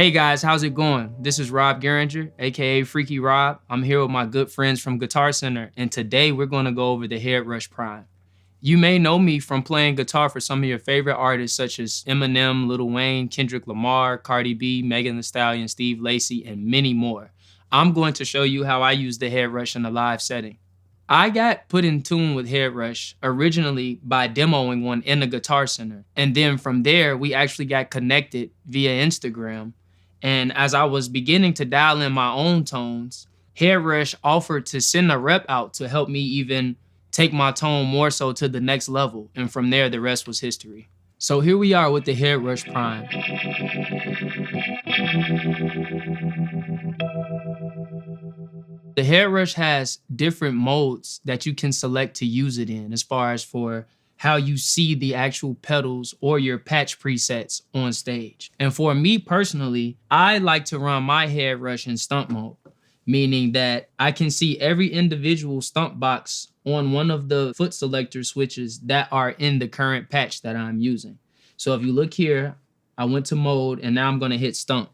Hey guys, how's it going? This is Rob Gueringer, aka Freaky Rob. I'm here with my good friends from Guitar Center, and today we're going to go over the HeadRush Prime. You may know me from playing guitar for some of your favorite artists such as Eminem, Lil Wayne, Kendrick Lamar, Cardi B, Megan Thee Stallion, Steve Lacy, and many more. I'm going to show you how I use the HeadRush in a live setting. I got put in tune with HeadRush originally by demoing one in the Guitar Center, and then from there we actually got connected via Instagram. And as I was beginning to dial in my own tones, HeadRush offered to send a rep out to help me even take my tone more so to the next level. And from there, the rest was history. So here we are with the HeadRush Prime. The HeadRush has different modes that you can select to use it in as far as for how you see the actual pedals or your patch presets on stage. And for me personally, I like to run my HeadRush in stomp mode, meaning that I can see every individual stomp box on one of the foot selector switches that are in the current patch that I'm using. So if you look here, I went to mode and now I'm gonna hit stomp.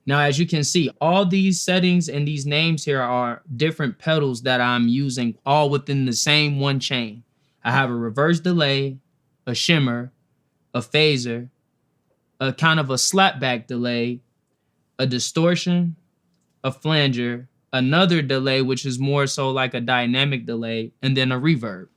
Now, as you can see, all these settings and these names here are different pedals that I'm using all within the same one chain. I have a reverse delay, a shimmer, a phaser, a kind of a slapback delay, a distortion, a flanger, another delay, which is more so like a dynamic delay, and then a reverb.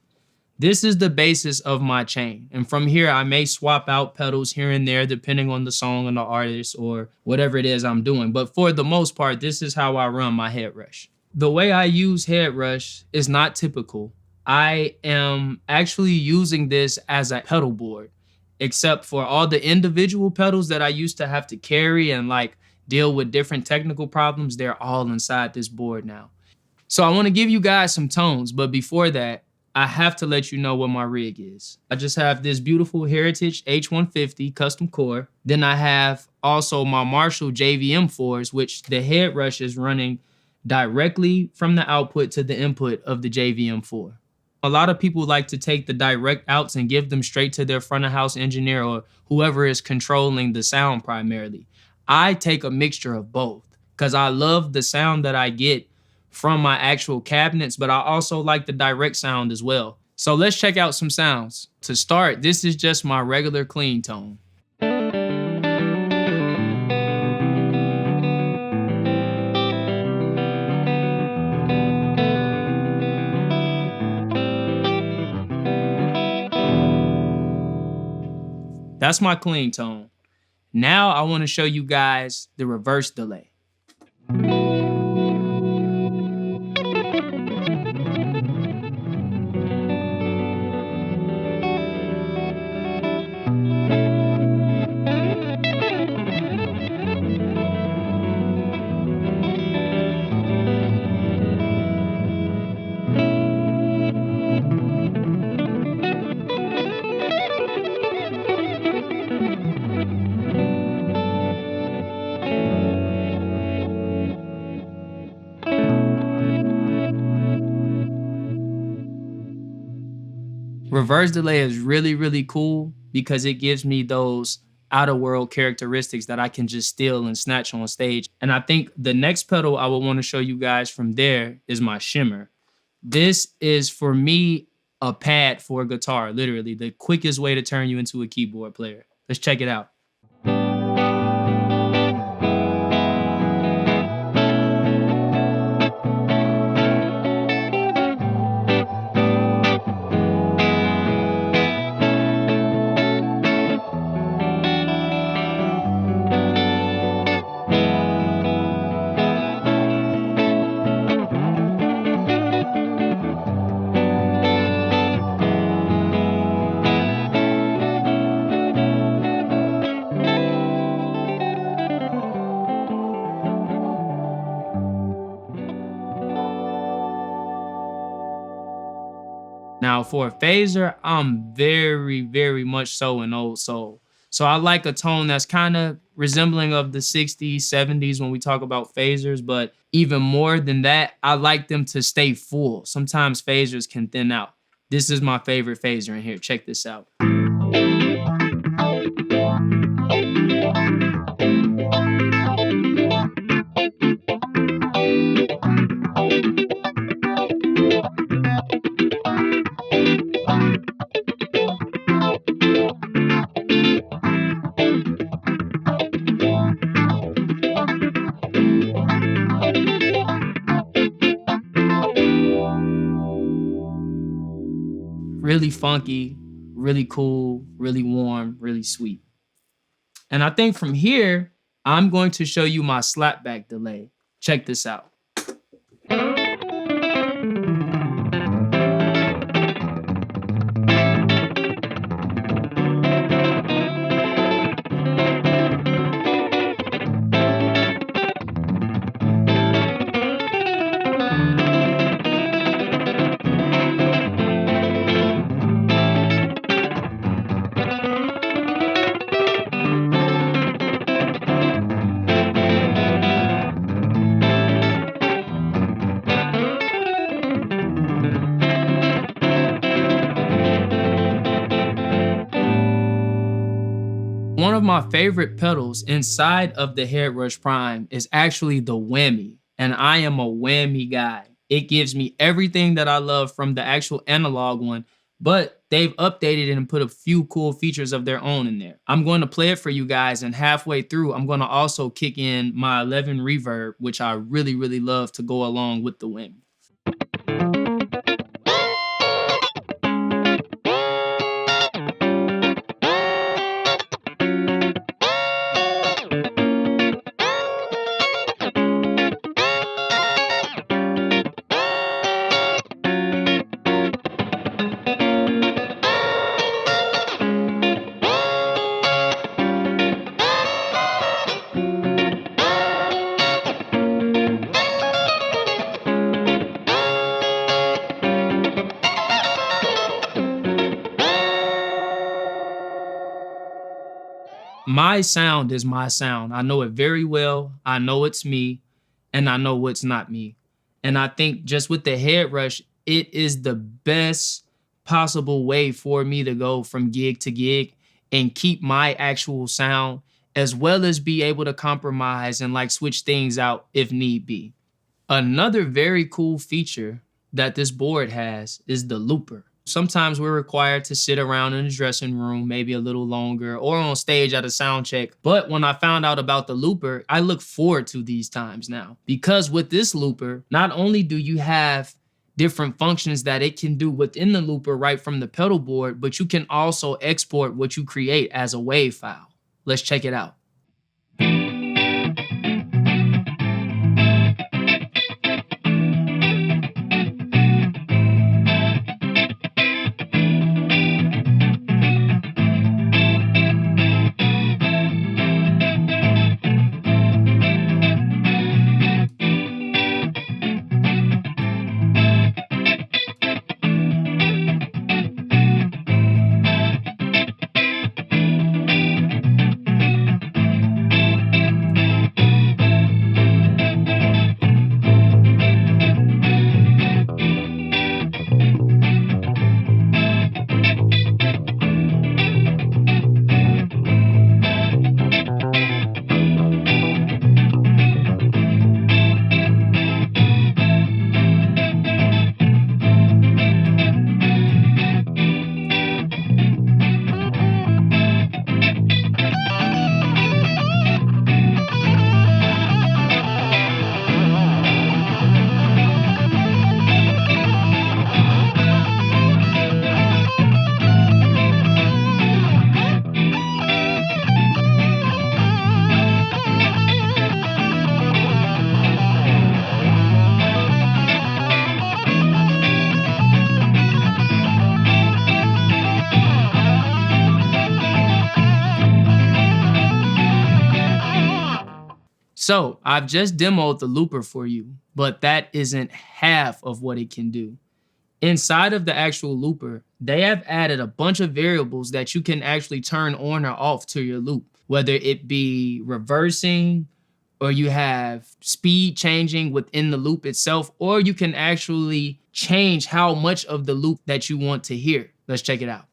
This is the basis of my chain. And from here, I may swap out pedals here and there depending on the song and the artist or whatever it is I'm doing. But for the most part, this is how I run my HeadRush. The way I use HeadRush is not typical. I am actually using this as a pedal board, except for all the individual pedals that I used to have to carry and like deal with different technical problems. They're all inside this board now. So I want to give you guys some tones, but before that, I have to let you know what my rig is. I just have this beautiful Heritage H150 custom core. Then I have also my Marshall JVM4s, which the HeadRush is running directly from the output to the input of the JVM4. A lot of people like to take the direct outs and give them straight to their front of house engineer or whoever is controlling the sound primarily. I take a mixture of both because I love the sound that I get from my actual cabinets, but I also like the direct sound as well. So let's check out some sounds. To start, this is just my regular clean tone. That's my clean tone. Now I want to show you guys the reverse delay. Reverse delay is really, really cool because it gives me those out-of-world characteristics that I can just steal and snatch on stage. And I think the next pedal I will want to show you guys from there is my Shimmer. This is, for me, a pad for a guitar, literally the quickest way to turn you into a keyboard player. Let's check it out. Now for a phaser, I'm very, very much so an old soul. So I like a tone that's kind of resembling of the 60s, 70s when we talk about phasers, but even more than that, I like them to stay full. Sometimes phasers can thin out. This is my favorite phaser in here. Check this out. Really funky, really cool, really warm, really sweet. And I think from here, I'm going to show you my slapback delay. Check this out. One of my favorite pedals inside of the HeadRush Prime is actually the Whammy, and I am a Whammy guy. It gives me everything that I love from the actual analog one, but they've updated it and put a few cool features of their own in there. I'm going to play it for you guys, and halfway through, I'm going to also kick in my 11 reverb, which I really, really love to go along with the Whammy. My sound is my sound. I know it very well. I know it's me, and I know what's not me. And I think just with the HeadRush, it is the best possible way for me to go from gig to gig and keep my actual sound, as well as be able to compromise and like switch things out if need be. Another very cool feature that this board has is the looper. Sometimes we're required to sit around in the dressing room, maybe a little longer, or on stage at a sound check. But when I found out about the looper, I look forward to these times now. Because with this looper, not only do you have different functions that it can do within the looper right from the pedal board, but you can also export what you create as a WAV file. Let's check it out. So I've just demoed the looper for you, but that isn't half of what it can do. Inside of the actual looper, they have added a bunch of variables that you can actually turn on or off to your loop, whether it be reversing, or you have speed changing within the loop itself, or you can actually change how much of the loop that you want to hear. Let's check it out.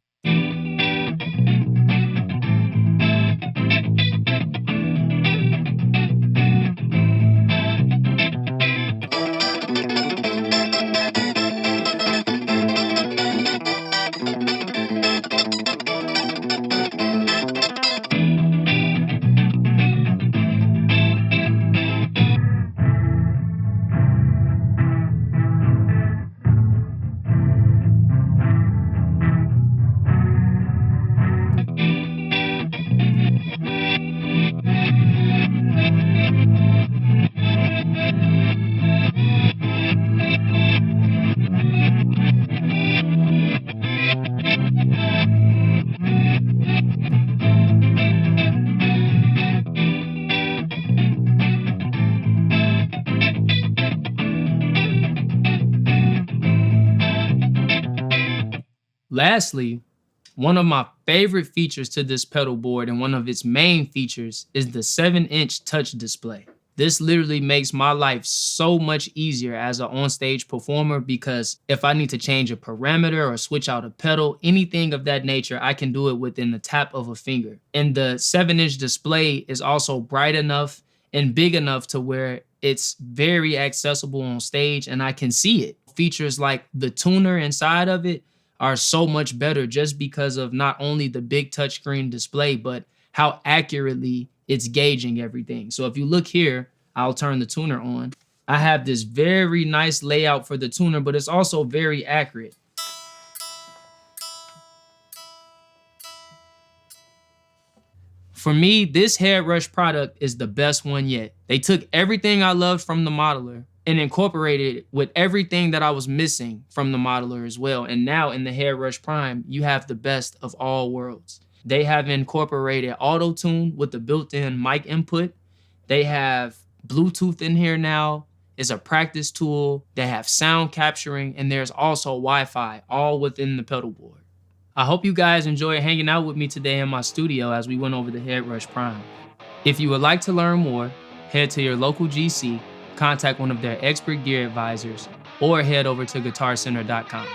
Lastly, one of my favorite features to this pedal board and one of its main features is the 7-inch touch display. This literally makes my life so much easier as an onstage performer because if I need to change a parameter or switch out a pedal, anything of that nature, I can do it within the tap of a finger. And the 7-inch display is also bright enough and big enough to where it's very accessible on stage and I can see it. Features like the tuner inside of it are so much better just because of not only the big touchscreen display, but how accurately it's gauging everything. So if you look here, I'll turn the tuner on. I have this very nice layout for the tuner, but it's also very accurate. For me, this HeadRush product is the best one yet. They took everything I loved from the modeler and incorporated it with everything that I was missing from the modeler as well. And now in the HeadRush Prime, you have the best of all worlds. They have incorporated auto-tune with the built-in mic input. They have Bluetooth in here now. It's a practice tool. They have sound capturing, and there's also Wi-Fi, all within the pedal board. I hope you guys enjoyed hanging out with me today in my studio as we went over the HeadRush Prime. If you would like to learn more, head to your local GC, contact one of their expert gear advisors, or head over to guitarcenter.com.